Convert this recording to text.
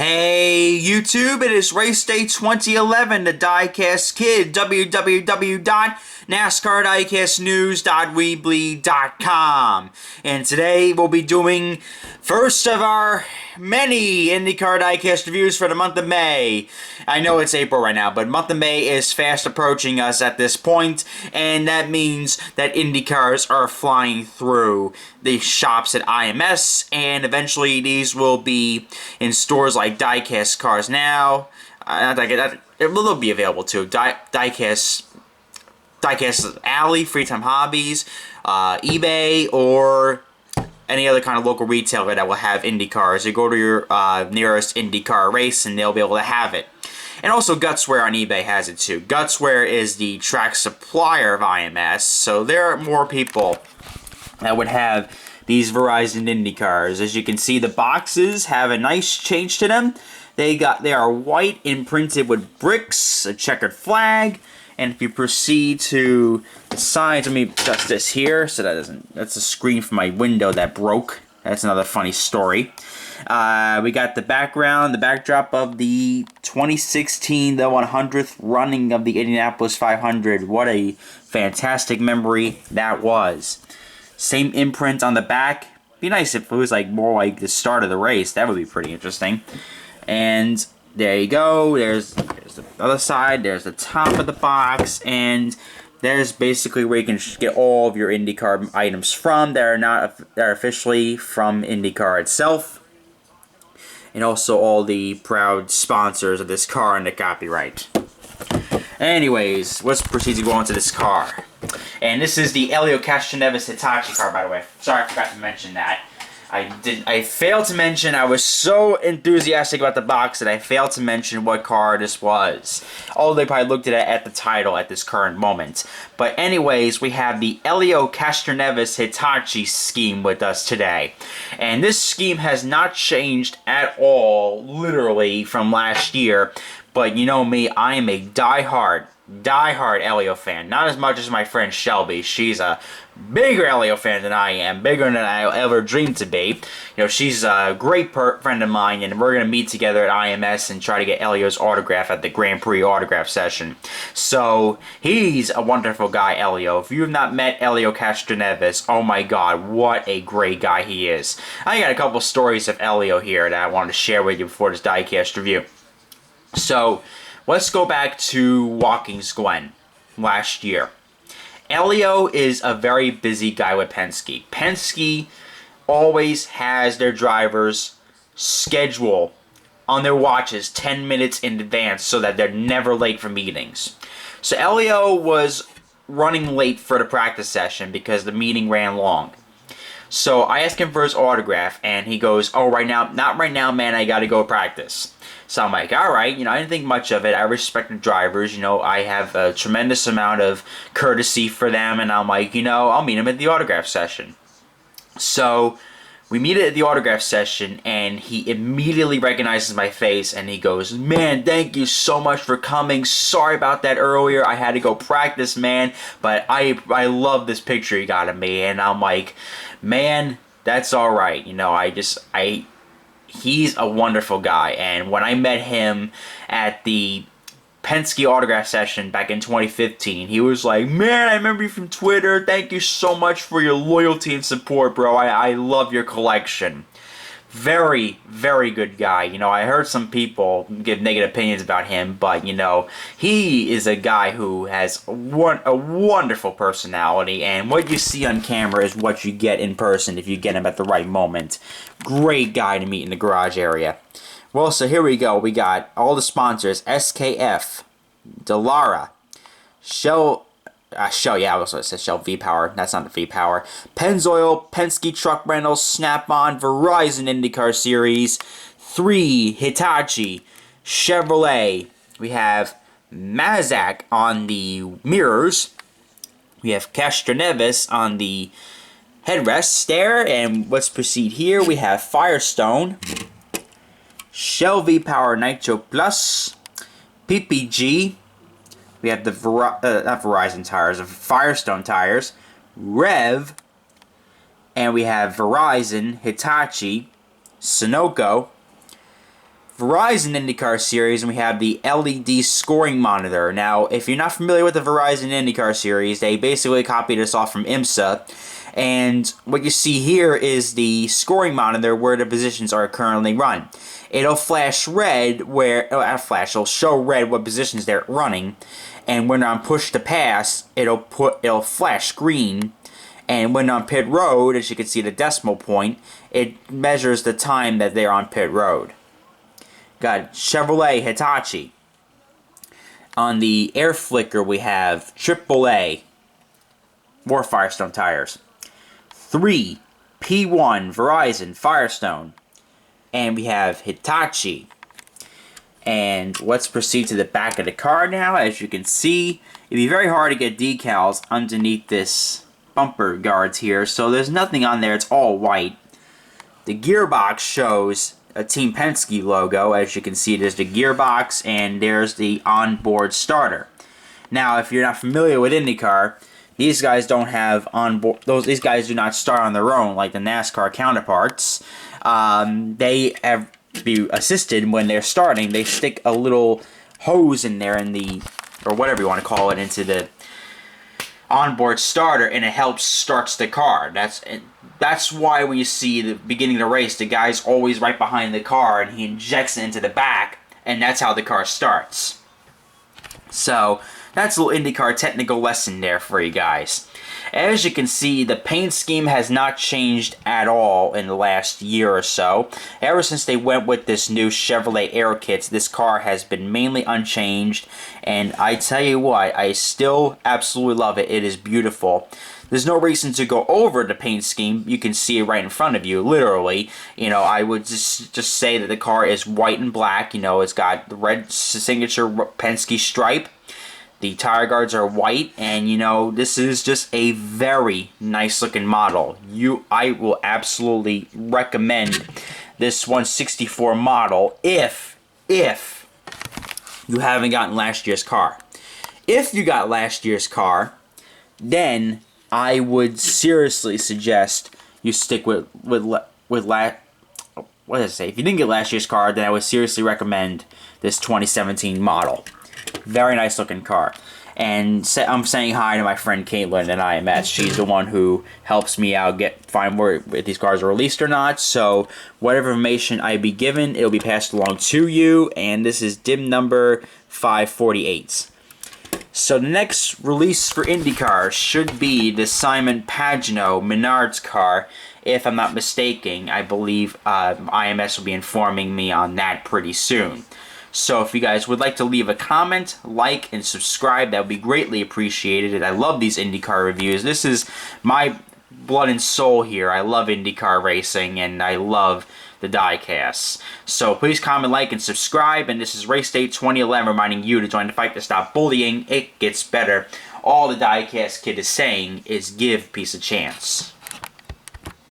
Hey YouTube, it is race day 2011, the Diecast Kid, www.nascardiecastnews.weebly.com. And today we'll be doing first of our many IndyCar Diecast reviews for the month of May. I know it's April right now, but month of May is fast approaching us at this point, and that means that IndyCars are flying through the shops at IMS, and eventually these will be in stores like Diecast Cars Now. They'll be available too. Diecast Alley, Free Time Hobbies, eBay, or any other kind of local retailer that will have IndyCars. You go to your nearest IndyCar race and they'll be able to have it. And also Gutswear on eBay has it too. Gutswear is the track supplier of IMS, so there are more people that would have these Verizon IndyCars. As you can see, the boxes have a nice change to them. They are white imprinted with bricks, a checkered flag, and if you proceed to the sides, let me adjust this here so that's a screen from my window that broke. That's another funny story. We got the backdrop of the 2016, the 100th running of the Indianapolis 500. What a fantastic memory that was. Same imprint on the back. Be nice if it was more like the start of the race. That would be pretty interesting. And there you go. There's the other side. There's the top of the box, and there's basically where you can get all of your IndyCar items from that are officially from IndyCar itself, and also all the proud sponsors of this car and the copyright. Anyways, let's proceed to go on to this car. And this is the Helio Castroneves Hitachi car, by the way. Sorry, I forgot to mention that. I failed to mention, I was so enthusiastic about the box that I failed to mention what car this was. Although they probably looked at it at the title at this current moment. But anyways, we have the Helio Castroneves Hitachi scheme with us today. And this scheme has not changed at all, literally, from last year. But you know me, I am a diehard Helio fan. Not as much as my friend Shelby. She's a bigger Helio fan than I am. Bigger than I ever dreamed to be. You know, she's a great friend of mine, and we're going to meet together at IMS and try to get Helio's autograph at the Grand Prix autograph session. So, he's a wonderful guy, Helio. If you have not met Helio Castroneves, oh my god, what a great guy he is. I got a couple stories of Helio here that I wanted to share with you before this diecast review. So, let's go back to Watkins Glen last year. Helio is a very busy guy with Penske. Penske always has their drivers schedule on their watches 10 minutes in advance so that they're never late for meetings. So Helio was running late for the practice session because the meeting ran long. So I asked him for his autograph, and he goes, "Oh, not right now, man, I gotta go practice." So I'm like, alright, I didn't think much of it. I respect the drivers, I have a tremendous amount of courtesy for them, and I'm like, I'll meet him at the autograph session. So, we meet at the autograph session, and he immediately recognizes my face, and he goes, "Man, thank you so much for coming. Sorry about that earlier. I had to go practice, man, but I love this picture you got of me." And I'm like, man, that's alright. He's a wonderful guy, and when I met him at the Penske autograph session back in 2015, he was like, "Man, I remember you from Twitter. Thank you so much for your loyalty and support, bro. I love your collection." Very, very good guy. I heard some people give negative opinions about him, but, he is a guy who has a wonderful personality, and what you see on camera is what you get in person if you get him at the right moment. Great guy to meet in the garage area. Well, so here we go. We got all the sponsors: SKF, Dallara, Shell, yeah, I also said Shell V-Power. That's not the V-Power. Pennzoil, Penske Truck Rentals, Snap-on, Verizon IndyCar Series, 3, Hitachi, Chevrolet. We have Mazak on the mirrors. We have Castroneves on the headrests there. And let's proceed here. We have Firestone, Shell V-Power Nitro Plus, PPG. We have the not Verizon tires, the Firestone tires, Rev, and we have Verizon, Hitachi, Sunoco, Verizon IndyCar Series, and we have the LED scoring monitor. Now, if you're not familiar with the Verizon IndyCar Series, they basically copied this off from IMSA. And what you see here is the scoring monitor where the positions are currently run. It'll flash red where, it'll show red what positions they're running. And when on push to pass, it'll flash green. And when on pit road, as you can see the decimal point, it measures the time that they're on pit road. Got Chevrolet Hitachi. On the air flicker, we have AAA. More Firestone tires. 3 P1 Verizon Firestone. And we have Hitachi. And let's proceed to the back of the car now. As you can see, it'd be very hard to get decals underneath this bumper guards here. So there's nothing on there. It's all white. The gearbox shows a Team Penske logo. As you can see, there's the gearbox and there's the onboard starter. Now, if you're not familiar with IndyCar, these guys don't have onboard. These guys do not start on their own like the NASCAR counterparts. They have to be assisted when they're starting. They stick a little hose in there or whatever you want to call it, into the onboard starter, and it helps starts the car. That's why when you see the beginning of the race, the guy's always right behind the car and he injects it into the back, and that's how the car starts. So that's a little IndyCar technical lesson there for you guys. As you can see, the paint scheme has not changed at all in the last year or so. Ever since they went with this new Chevrolet Aero kits, this car has been mainly unchanged. And I tell you what, I still absolutely love it. It is beautiful. There's no reason to go over the paint scheme. You can see it right in front of you, literally. You know, I would just say that the car is white and black. You know, it's got the red signature Penske stripe. The tire guards are white, and you know, this is just a very nice looking model. I will absolutely recommend this 164 model if you haven't gotten last year's car. If you got last year's car, then I would seriously suggest you stick with what did I say? If you didn't get last year's car, then I would seriously recommend this 2017 model. Very nice looking car. And I'm saying hi to my friend Caitlin at IMS. She's the one who helps me out find where if these cars are released or not. So whatever information I be given, it'll be passed along to you. And this is DIM number 548. So the next release for IndyCar should be the Simon Pagenaud Menards car. If I'm not mistaken, I believe IMS will be informing me on that pretty soon. So if you guys would like to leave a comment, like, and subscribe, that would be greatly appreciated. I love these IndyCar reviews. This is my blood and soul here. I love IndyCar racing, and I love the Diecast. So please comment, like, and subscribe. And this is Race Day 2011 reminding you to join the fight to stop bullying. It gets better. All the Diecast kid is saying is give peace a chance.